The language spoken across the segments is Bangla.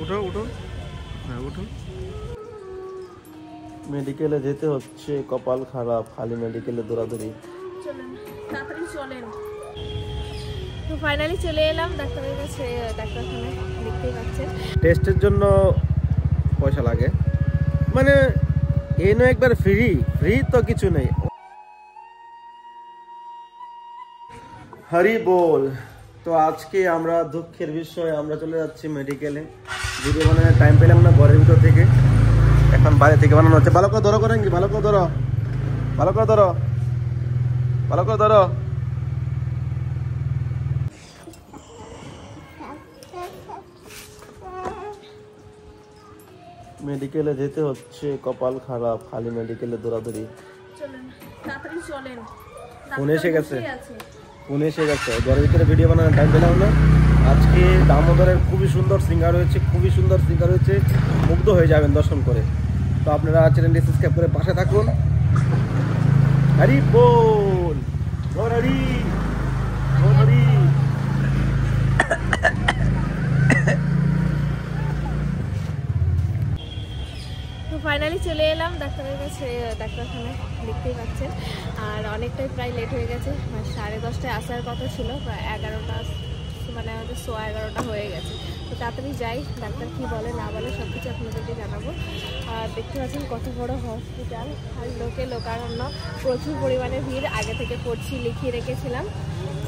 উঠো উঠো, হ্যাঁ উঠো। মেডিকেলে যেতে হচ্ছে, কপাল খারাপ, খালি মেডিকেলে দৌড়াদৌড়ি। চলেন তাড়াতাড়ি চলেন। তো ফাইনালি চলে এলাম ডাক্তারের কাছে, ডাক্তারখানায়। দেখতেই পাচ্ছেন টেস্টের জন্য পয়সা লাগে, মানে এনো একবার ফ্রি ফ্রি তো কিছু নেই। হরি বল। তো আজকে আমরা দুঃখের বিষয়, আমরা চলে যাচ্ছি মেডিকেলে। ভিডিও বানানোর টাইম পেলাম না ঘরের ভিতর থেকে, এখন বাইরে থেকে বানানো হচ্ছে। ভালো করে ধরো, করেন কি, ভালো করে ধরো, ভালো করে ধরো, ভালো করে ধরো। মেডিকেলে যেতে হচ্ছে, কপাল খারাপ, খালি মেডিকেলে দৌড়াদৌড়ি। চলেন তাড়াতাড়ি চলেন। ফোন এসে গেছে, ফোন এসে গেছে, ঘরের ভিতরে ভিডিও বানানোর টাইম পেলাম না। আজকে দামোদরের খুবই সুন্দর সিঙ্গার হয়েছে, খুবই সুন্দর সিঙ্গার হয়েছে, মুগ্ধ হয়ে যাবেন দর্শন করে। তো আপনারা চ্যানেলটি সাবস্ক্রাইব করে পাশে থাকুন। হরি বল, হরি হরি। তো ফাইনালি চলে এলাম ডাক্তারের কাছে, ডাক্তারখানায়। দেখতেই পাচ্ছেন আর অনেকটাই প্রায় লেট হয়ে গেছে। 10:30টায় আসার কথা ছিল, প্রায় 11টা, মানে আমাদের 11:15 হয়ে গেছে। তো তাড়াতাড়ি যাই, ডাক্তার কি বলে না বলে সব কিছু আপনাদেরকে জানাবো। আর দেখতে পাচ্ছেন কত বড় হসপিটাল, আর লোকারণ্য, প্রচুর পরিমাণে ভিড়। আগে থেকে পড়ছি, লিখিয়ে রেখেছিলাম।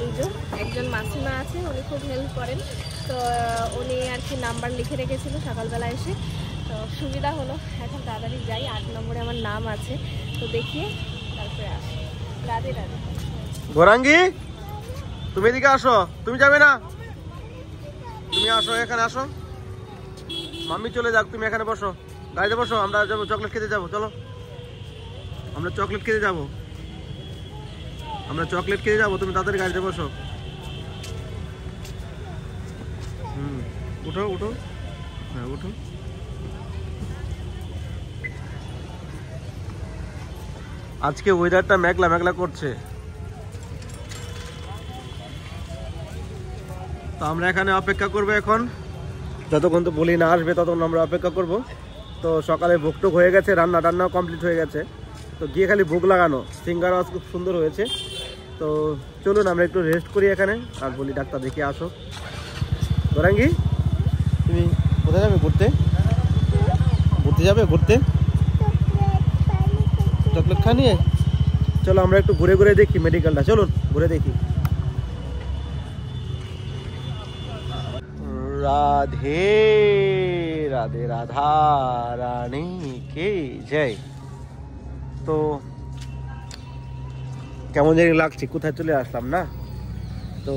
এই যে একজন মাসিমা আছে, উনি খুব হেল্প করেন, তো উনি আর কি নাম্বার লিখে রেখেছিল সকালবেলা এসে, তো সুবিধা হলো। এখন তাড়াতাড়ি যাই, 8 নম্বরে আমার নাম আছে, তো দেখিয়ে তারপরে আসি। রাধে রাধে। গৌরাঙ্গী, তুমি এদিকে আসো, তুমি যাবে না, তুমি আসো, এখানে আসো। মাম্মি চলে যাক, তুমি এখানে বসো, গাড়িতে বসো। আমরা যাবো চকলেট খেতে যাবো, চলো আমরা চকলেট খেতে যাবো, আমরা চকলেট খেতে যাবো, তুমি তাড়াতাড়ি গাড়িতে বসো। উঠো উঠো, হ্যাঁ উঠো। আজকে ওয়েদারটা মেঘলা মেঘলা করছে, তো আমরা এখানে অপেক্ষা করবো এখন, যতক্ষণ তো বলি না আসবে ততক্ষণ আমরা অপেক্ষা করব। তো সকালে ভোগ টোক হয়ে গেছে, রান্না টান্নাও কমপ্লিট হয়ে গেছে, তো গিয়ে খালি ভোগ লাগানো। সিঙ্গার আজ খুব সুন্দর হয়েছে। তো চলুন আমরা একটু রেস্ট করি এখানে, আর বলি ডাক্তার দেখে আসো। গৌরাঙ্গী, তুমি কোথায় যাবে ঘুরতে? ঘুরতে যাবে, ঘুরতে চকলেট খা নিয়ে? চলো আমরা একটু ঘুরে ঘুরে দেখি মেডিকেলটা, চলুন ঘুরে দেখি। রাধে রাধে, রাধা রানী কে জয়। তো কেমন জানি লাগছে, কোথায় চলে আসলাম না। তো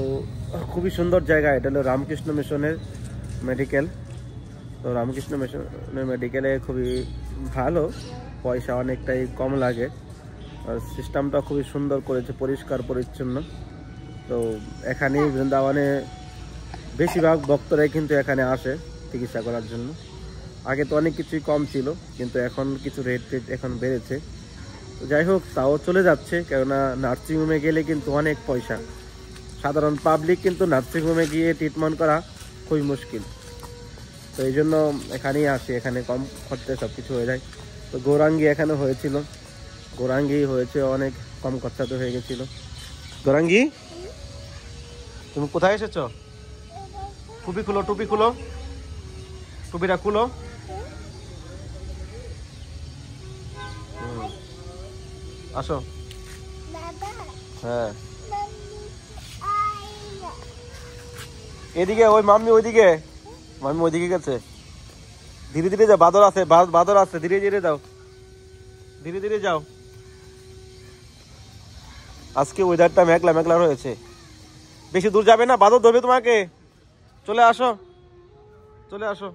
খুবই সুন্দর জায়গা, এটা হলো রামকৃষ্ণ মিশনের মেডিকেল। তো রামকৃষ্ণ মিশনের মেডিকেলে খুবই ভালো, পয়সা অনেকটাই কম লাগে, আর সিস্টেমটা খুবই সুন্দর করেছে, পরিষ্কার পরিচ্ছন্ন। তো এখানেই বৃন্দাবনে বেশিরভাগ ভক্তরাই কিন্তু এখানে আসে চিকিৎসা করার জন্য। আগে তো অনেক কিছুই কম ছিল, কিন্তু এখন কিছু রেট এখন বেড়েছে। তো যাই হোক, তাও চলে যাচ্ছে, কেননা নার্সিংহোমে গেলে কিন্তু অনেক পয়সা। সাধারণ পাবলিক কিন্তু নার্সিংহোমে গিয়ে ট্রিটমেন্ট করা খুবই মুশকিল। তো এই জন্য এখানেই আসে, এখানে কম খরচায় সব কিছু হয়ে যায়। তো গৌরাঙ্গী এখানে হয়েছিল, গৌরাঙ্গী হয়েছে অনেক কম খরচাতে হয়ে গেছিল। গৌরাঙ্গী, তুমি কোথায় এসেছো? টুপি খুলো, টুপি খুলো, টুপিটা খুলো। আসো, হ্যাঁ এদিকে, ওই মাম্মি ওইদিকে, মাম্মি ওইদিকে গেছে। ধীরে ধীরে যাও, বাদর আছে, বাদর আছে, ধীরে ধীরে যাও, ধীরে ধীরে যাও। আজকে ওয়েদারটা মেঘলা মেঘলা রয়েছে, বেশি দূর যাবে না, বাদর ধরবে তোমাকে। চলে আসো, চলে আসো,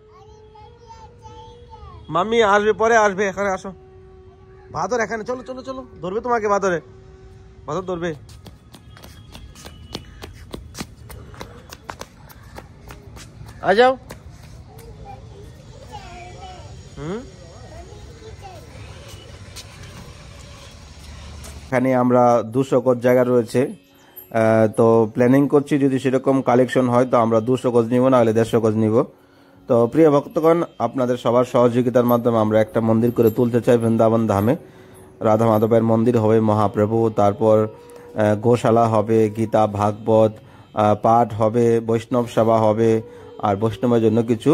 মাম্মি আসবে, পরে আসবে, এখানে আসো। বাদর এখানে, চলো চলো চলো, ধরবে তোমাকে, বাদরে, বাদর ধরবে। आ जाओ। এখানে আমরা 200 গজ জায়গা রয়েছে, তো প্ল্যানিং করছি যদি সেরকম কালেকশন হয় তো আমরা 200 গজ নিব, না হলে 150 গজ নিব। তো প্রিয় ভক্তগণ, আপনাদের সবার সহযোগিতার মাধ্যমে আমরা একটা মন্দির করে তুলতে চাই বৃন্দাবন ধামে। রাধা মাধবের মন্দির হবে, মহাপ্রভু, তারপর গোশালা হবে, গীতা ভাগবত পাঠ হবে, বৈষ্ণব সেবা হবে, আর বৈষ্ণবের জন্য কিছু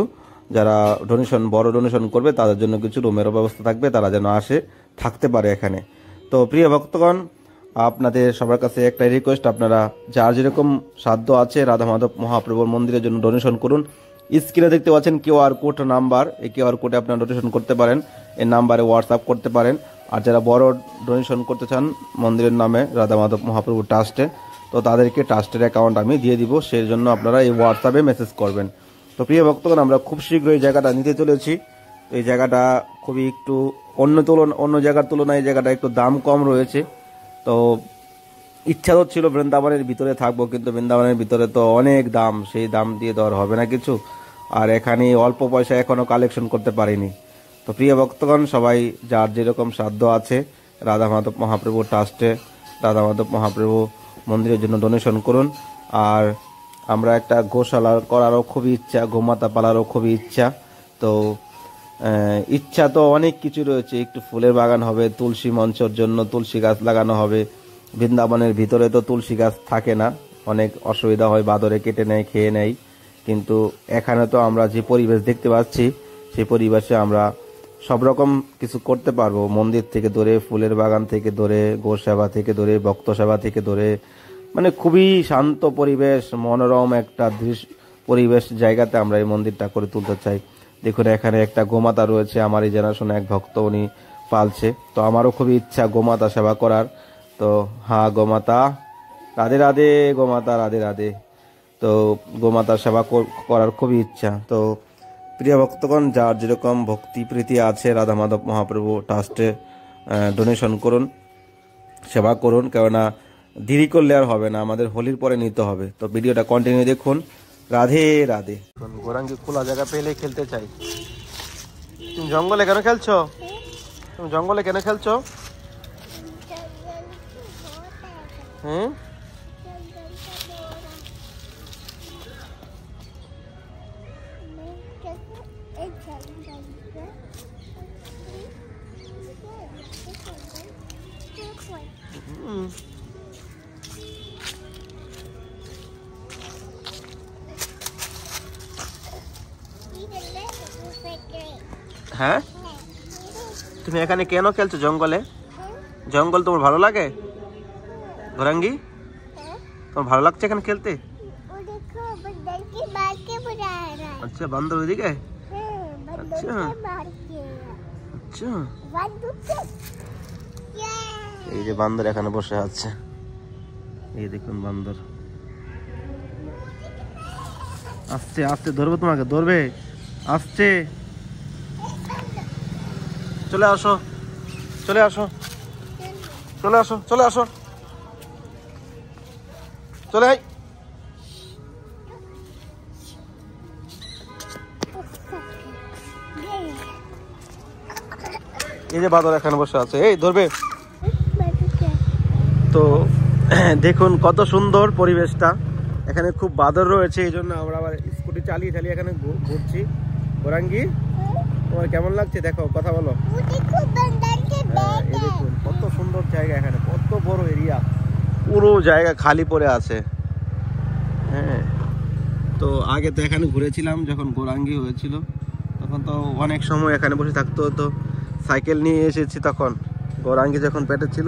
যারা ডোনেশন বড় ডোনেশন করবে তাদের জন্য কিছু রুমেরও ব্যবস্থা থাকবে, তারা যেন আসে থাকতে পারে এখানে। তো প্রিয় ভক্তগণ, আপনাদের সবার কাছে একটা রিকোয়েস্ট, আপনারা যার যেরকম সাধ্য আছে রাধা মাধব মহাপ্রভুর মন্দিরের জন্য ডোনেশন করুন। স্ক্রিনে দেখতে পাচ্ছেন QR কোড নাম্বার, এই QR কোডে আপনারা ডোনেশন করতে পারেন, এই নাম্বারে হোয়াটসঅ্যাপ করতে পারেন। আর যারা বড় ডোনেশন করতে চান মন্দিরের নামে রাধা মাধব মহাপ্রভু ট্রাস্টে, তো তাদেরকে ট্রাস্টের অ্যাকাউন্ট আমি দিয়ে দিব, সেই জন্য আপনারা এই হোয়াটসঅ্যাপে মেসেজ করবেন। তো প্রিয় ভক্তগণ, আমরা খুব শীঘ্রই এই জায়গাটা নিতে চলেছি। এই জায়গাটা খুবই একটু অন্য জায়গার তুলনায় এই জায়গাটা একটু দাম কম রয়েছে। তো ইচ্ছা তো ছিল বৃন্দাবনের ভিতরে থাকবো, কিন্তু বৃন্দাবনের ভিতরে তো অনেক দাম, সেই দাম দিয়ে তো আর হবে না কিছু, আর এখানে অল্প পয়সা এখনো কালেকশন করতে পারিনি। তো প্রিয় ভক্তগণ, সবাই যার যেরকম সাধ্য আছে রাধা মাধব মহাপ্রভু ট্রাস্টে রাধা মাধব মহাপ্রভু মন্দিরের জন্য ডোনেশন করুন। আর আমরা একটা গোশালা করারও খুবই ইচ্ছা, গোমাতা পালারও খুবই ইচ্ছা। তো ইচ্ছা তো অনেক কিছু রয়েছে, একটু ফুলের বাগান হবে, তুলসী মঞ্চের জন্য তুলসী গাছ লাগানো হবে। বৃন্দাবনের ভিতরে তো তুলসী গাছ থাকে না, অনেক অসুবিধা হয়, বাদরে কেটে নেয়, খেয়ে নেয়। কিন্তু এখানে তো আমরা যে পরিবেশ দেখতে পাচ্ছি, সেই পরিবেশে আমরা সব রকম কিছু করতে পারবো, মন্দির থেকে ধরে, ফুলের বাগান থেকে ধরে, গো সেবা থেকে ধরে, ভক্ত সেবা থেকে ধরে, মানে খুবই শান্ত পরিবেশ, মনোরম একটা পরিবেশ জায়গাতে আমরা এই মন্দিরটা করে তুলতে চাই। দেখুন এখানে একটা গোমাতা রয়েছে, আমার এই জানাশোনা এক ভক্ত, উনি পালছে। তো আমারও খুবই ইচ্ছা গোমাতা সেবা করার। তো হ্যাঁ, গোমাতা রাধে রাধে, গোমাতা রাধে রাধে। তো গোমাতা সেবা করার খুবই ইচ্ছা। তো প্রিয় ভক্তগণ, যার যেরকম ভক্তি প্রীতি আছে রাধা মাধব মহাপ্রভু ট্রাস্টে ডোনেশন করুন, সেবা করুন, কেননা দেরি করলে আর হবে না, আমাদের হোলির পরে নিতে হবে। তো ভিডিওটা কন্টিনিউ দেখুন। রাধে রাধে। গোরাঙ্গি খোলা জায়গা পেলে খেলতে চাই। তুমি জঙ্গলে কেন খেলছো? তুমি জঙ্গলে কেন খেলছো? হুম, হ্যাঁ, তুমি এখানে কেন খেলছো জঙ্গলে? জঙ্গল তোমার ভালো লাগে গোরাঙ্গি? তোমার ভালো লাগছে এখানে খেলতে? আচ্ছা, বান্দর ওইদিকে? আচ্ছা আচ্ছা, এই যে বান্দর এখানে বসে আছে, এই দেখুন বান্দর। আস্তে আস্তে ধরবে, তোমাকে ধরবে, আসছে। চলে আসো, চলে আসো, চলে আসো, চলে আসো, চলে আয়। এই যে বাদর এখানে বসে আছে, এই ধরবে। তো দেখুন কত সুন্দর পরিবেশটা, এখানে খুব বাদর রয়েছে, এই জন্য আমরা আবার স্কুটি চালিয়ে চালিয়ে এখানে ঘুরছি। গোরাঙ্গি, তোমার কেমন লাগছে? দেখো, কথা বলো। এই দেখুন কত সুন্দর জায়গা, এখানে কত বড় এরিয়া, পুরো জায়গা খালি পড়ে আছে। হ্যাঁ, তো আগে তো এখানে ঘুরেছিলাম যখন গোরাঙ্গি হয়েছিল, তখন তো অনেক সময় এখানে বসে থাকতে হতো। সাইকেল নিয়ে এসেছি তখন, গোরাঙ্গি যখন পেটে ছিল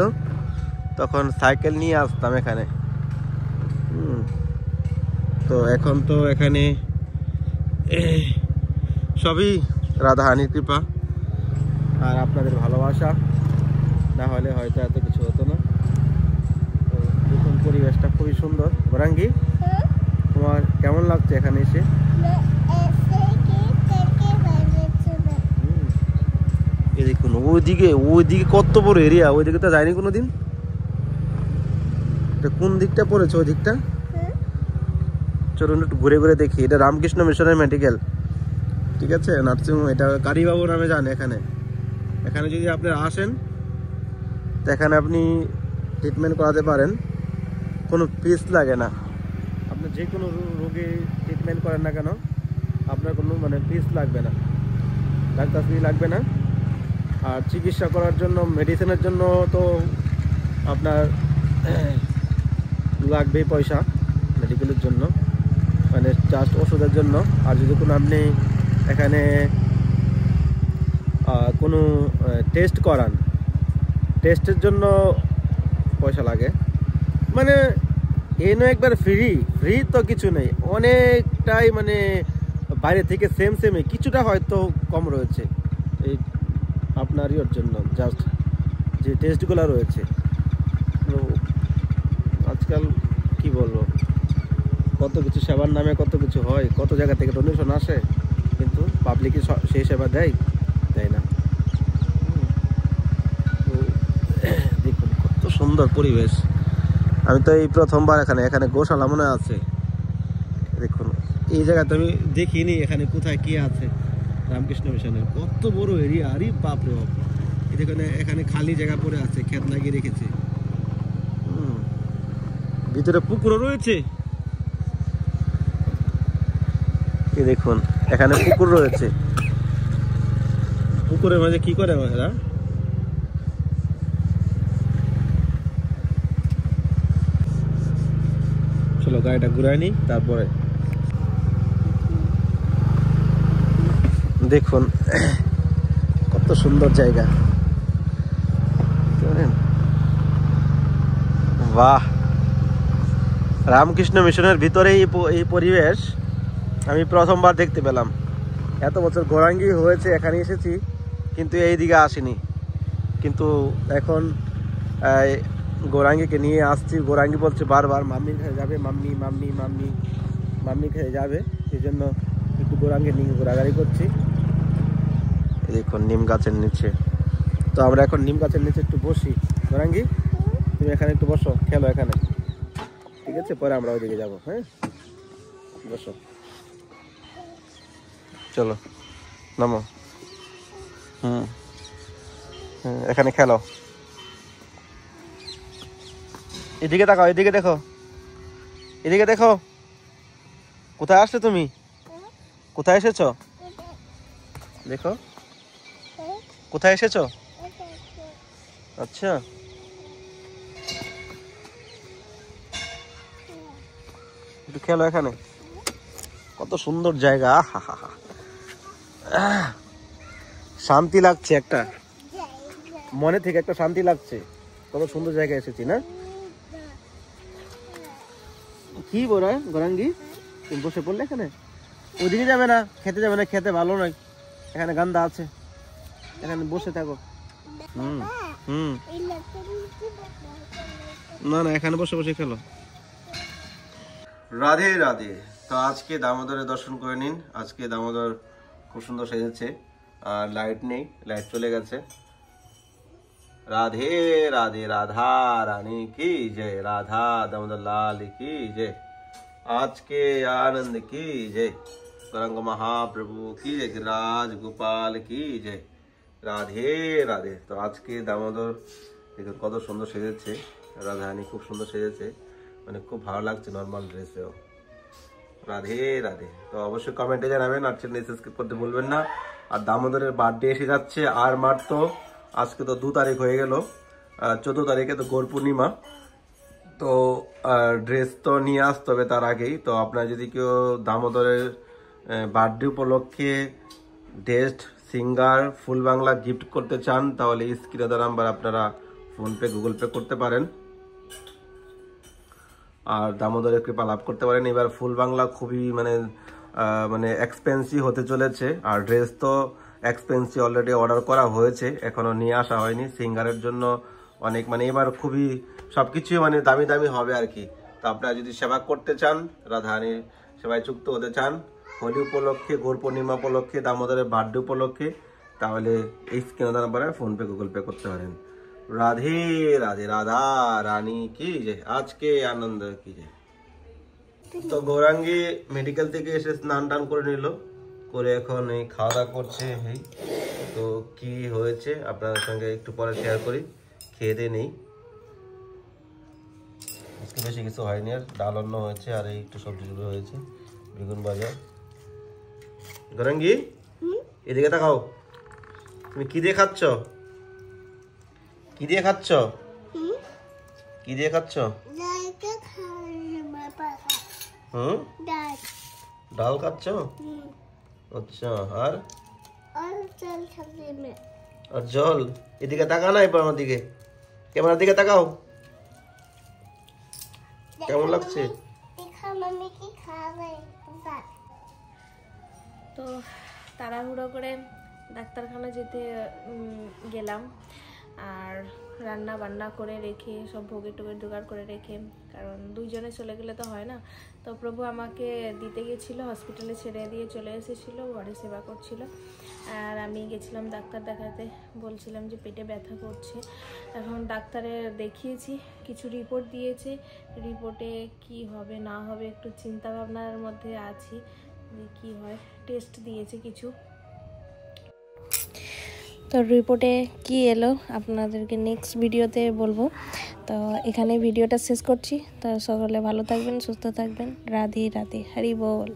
তখন সাইকেল নিয়ে আসতাম এখানে। তো এখন তো এখানে সবই রাধারানীর কৃপা আর আপনাদের ভালোবাসা, না হলে হয়তো এত কিছু হতো না। তো দেখুন পরিবেশটা খুবই সুন্দর। গোরাঙ্গি, তোমার কেমন লাগছে এখানে এসে? এই দেখুন ওইদিকে কত বড় এরিয়া, ওইদিকে তো যায়নি কোনোদিন। কোন দিকটা পড়েছে? ওই দিকটা চলুন একটু ঘুরে ঘুরে দেখি। এটা রামকৃষ্ণ মিশনের মেডিকেল, ঠিক আছে, নার্সিংহোম। এটা কারিবাবু নামে জানে। এখানে যদি আপনারা আসেন তো এখানে আপনি ট্রিটমেন্ট করাতে পারেন, কোনো ফিস লাগে না। আপনি যে কোনো রোগে ট্রিটমেন্ট করেন না কেন আপনার কোনো মানে ফিস লাগবে না, ডাক্তার ফি লাগবে না। আর চিকিৎসা করার জন্য মেডিসিনের জন্য তো আপনার লাগবেই পয়সা, মেডিকেলের জন্য মানে জাস্ট ওষুধের জন্য। আর যদি কোনো আপনি এখানে কোনো টেস্ট করান, টেস্টের জন্য পয়সা লাগে। মানে এনে একবার ফ্রি তো কিছু নেই, অনেকটাই মানে বাইরে থেকে সেমই, কিছুটা হয়তো কম রয়েছে এই আপনার ইয়ের জন্য, জাস্ট যে টেস্টগুলো রয়েছে। তো আজকাল কি বলবো, কত কিছু সেবার নামে কত কিছু হয়, কত জায়গা থেকে ডোনেশন আসে, কিন্তু পাবলিকই সেই সেবা দেয় না। তো দেখুন কত সুন্দর পরিবেশ। আমি তো এই প্রথমবার এখানে গোশালা মনে আছে। দেখুন এই জায়গাতে আমি দেখিনি এখানে কোথায় কি আছে। রামকৃষ্ণ মিশনের কত বড় এরিয়া, আরে বাপরে বাপ। এখানে খালি জায়গা পড়ে আছে, ক্ষেত লাগিয়ে রেখেছে। ভিতরে পুকুরও রয়েছে, এই দেখুন এখানে পুকুর রয়েছে। পুকুরের মাঝে কি করে এরা? চলো গাড়িটা ঘুরাই নি, তারপরে দেখুন কত সুন্দর জায়গা। বাহ, রামকৃষ্ণ মিশনের ভিতরে এই পরিবেশ আমি প্রথমবার দেখতে পেলাম। এত বছর গোরাঙ্গি হয়েছে এখানে এসেছি, কিন্তু এই দিকে আসিনি। কিন্তু এখন গোরাঙ্গিকে নিয়ে আসছি। গোরাঙ্গি বলছে বারবার মাম্মি খেয়ে যাবে, মাম্মি মাম্মি মাম্মি মাম্মি খেয়ে যাবে, এই জন্য একটু গোরাঙ্গি নিয়ে ঘোরাঘুরি করছি। দেখুন নিম গাছের নিচে, তো আমরা এখন নিম গাছের নিচে একটু বসি। গোরাঙ্গি তুমি এখানে একটু বসো, খেলো এখানে, ঠিক আছে? পরে আমরা ওইদিকে যাবো। হ্যাঁ বসো, চলো নামো। এখানে খেলো। এদিকে তাকাও, এদিকে দেখো, এদিকে দেখো। কোথায় আসলে তুমি? কোথায় এসেছো? দেখো কোথায় এসেছো। আচ্ছা, একটু খেলো এখানে, কত সুন্দর জায়গা। শান্তি লাগছে, একটা মনে থেকে একটা শান্তি লাগছে। কত সুন্দর জায়গায় এসেছি না? কি বলো গোরাঙ্গি, তুমি বসে পড়লে এখানে? ওইদিকে যাবে না, খেতে যাবে না, খেতে ভালো নয়, এখানে গান্দা আছে, এখানে বসে থাকো। না না, এখানে বসে বসে খেলো। রাধে রাধে। তো আজকে দামোদরের দর্শন করে নিন। আজকে দামোদর খুব সুন্দর সেজেছে, আর লাইট নেই, লাইট চলে গেছে। রাধে রাধে, রাধা রানী কি জয়, রাধা দামোদর লাল কি জয়, আজকে आनंद की जय, गौरांग महाप्रभु की जय, गिरिराज गोपाल की जय, রাধে রাধে। তো আজকে দামোদর দেখুন কত সুন্দর সেজেছে, রাধারানী খুব সুন্দর সেজেছে, মানে খুব ভালো লাগছে নর্মাল ড্রেসেও। রাধে রাধে। তো অবশ্যই কমেন্টে জানাবেন, আর চ্যানেল সাবস্ক্রাইব করতে ভুলবেন না। আর দামোদরের বার্থডে এসে যাচ্ছে, আর মাত্র আজকে তো 2 তারিখ হয়ে গেল, 14 তারিখে তো গৌর পূর্ণিমা। তো ড্রেস তো নিয়ে আসতে হবে তার আগেই। তো আপনারা যদি কেউ দামোদরের বার্থডে উপলক্ষে ড্রেস, সিঙ্গার, ফুল বাংলা গিফট করতে চান, তাহলে স্ক্রিনে দেওয়া নাম্বার আপনারা ফোনপে, গুগল পে করতে পারেন, আর দামোদরের কৃপা লাভ করতে পারেন। এবার ফুল বাংলা খুবই মানে এক্সপেন্সিভ হতে চলেছে, আর ড্রেস তো এক্সপেন্সিভ, অলরেডি অর্ডার করা হয়েছে, এখনো নিয়ে আসা হয়নি। সিঙ্গারের জন্য অনেক এবার খুবই সবকিছু দামি দামি হবে আর কি। তো আপনারা যদি সেবা করতে চান, রাধারানীর সেবায় যুক্ত হতে চান, হোলি উপলক্ষে, গৌর পূর্ণিমা উপলক্ষে, দামোদরের বার্থডে উপলক্ষে, তাহলে এই স্ক্রিনে দেওয়া নাম্বারে ফোনপে, গুগল পে করতে পারেন। রাধে রাধে, রাধা রানী কি জয়, আজকে আনন্দ কি জয়। তো গৌরাঙ্গী মেডিকেল থেকে এসে স্নান টান করে নিল, করে এখন এই খাওয়া দাওয়া করছে। তো কি হয়েছে আপনাদের সঙ্গে একটু পরে শেয়ার করি, খেয়ে দিয়ে নেই। আজকে বেশি কিছু হয়নি, আর ডাল অন্ন হয়েছে আর এই একটু সবজি টুবজি হয়েছে, বেগুন ভাজা। গরঙ্গি এদিকে তাকাও, তুমি কি দিয়ে খাচ্ছ? কি দিয়ে খাচ্ছ? কি দিয়ে খাচ্ছ? ডাল খাচ্ছ? আচ্ছা, আর আর জল। এদিকে তাকা না, এবার আমার দিকে, ক্যামেরার দিকে তাকাও। কেমন লাগছে? তো তাড়াহুড়ো করে ডাক্তারখানা যেতে গেলাম, আর রান্না বান্না করে রেখে সব ভোগের টোগের জোগাড় করে রেখে, কারণ দুইজনে চলে গেলে তো হয় না। তো প্রভু আমাকে দিতে গেছিলো, হসপিটালে ছেড়ে দিয়ে চলে এসেছিলো, ঘরে সেবা করছিল, আর আমি গেছিলাম ডাক্তার দেখাতে। বলছিলাম যে পেটে ব্যথা করছে। এখন ডাক্তারে দেখিয়েছি, কিছু রিপোর্ট দিয়েছে, রিপোর্টে কি হবে না হবে একটু চিন্তা ভাবনার মধ্যে আছি যে কী হয়। টেস্ট দিয়েছে কিছু, তো রিপোর্টে কি এলো আপনাদেরকে নেক্সট ভিডিওতে বলবো। তো এখানে ভিডিওটা শেষ করছি। তো সকলে ভালো থাকবেন, সুস্থ থাকবেন। রাধে রাধে, হরি বল।